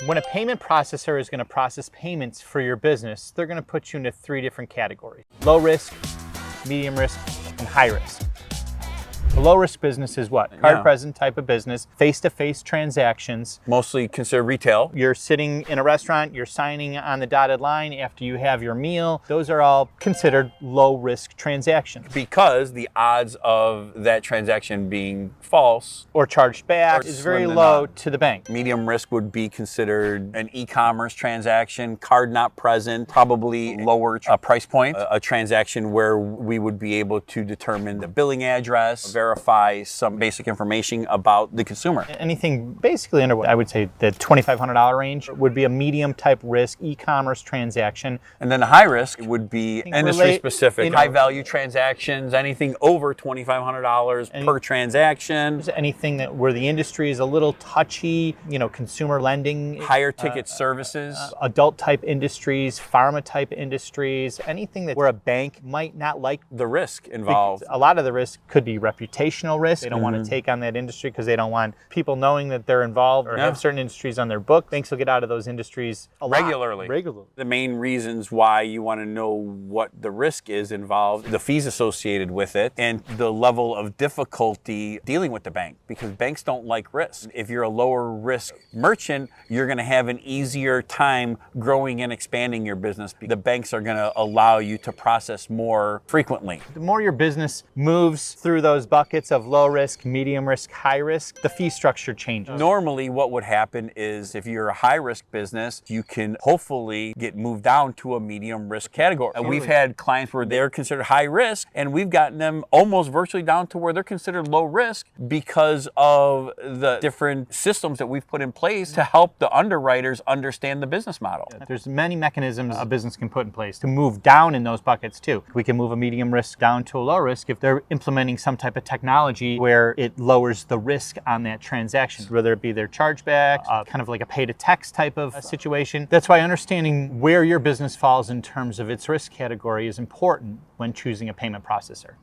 When a payment processor is going to process payments for your business, they're going to put you into 3 different categories: low risk, medium risk, and high risk. A low risk business is what? Card present type of business, face-to-face transactions. Mostly considered retail. You're sitting in a restaurant, you're signing on the dotted line after you have your meal. Those are all considered low risk transactions. Because the odds of that transaction being false or charged back is very low to the bank. Medium risk would be considered an e-commerce transaction, card not present, probably lower price point, a transaction where we would be able to determine the billing address, verify some basic information about the consumer. Anything basically under, I would say, the $2,500 range would be a medium type risk e-commerce transaction. And then the high risk would be industry specific, high value transactions, anything over $2,500 per transaction. Anything that where the industry is a little touchy, consumer lending. Higher ticket services. Adult type industries, pharma type industries, anything that where a bank might not like. The risk involved. A lot of the risk could be reputational risk. They don't want to take on that industry because they don't want people knowing that they're involved or have certain industries on their book. Banks will get out of those industries regularly. The main reasons why you want to know what the risk is involved, the fees associated with it, and the level of difficulty dealing with the bank, because banks don't like risk. If you're a lower risk merchant, you're going to have an easier time growing and expanding your business. The banks are going to allow you to process more frequently. The more your business moves through those buckets of low risk, medium risk, high risk, the fee structure changes. Normally what would happen is if you're a high risk business, you can hopefully get moved down to a medium risk category. We've had clients where they're considered high risk and we've gotten them almost virtually down to where they're considered low risk because of the different systems that we've put in place to help the underwriters understand the business model. There's many mechanisms a business can put in place to move down in those buckets too. We can move a medium risk down to a low risk if they're implementing some type of technology where it lowers the risk on that transaction, whether it be their chargeback, kind of like a pay to text type of situation. That's why understanding where your business falls in terms of its risk category is important when choosing a payment processor.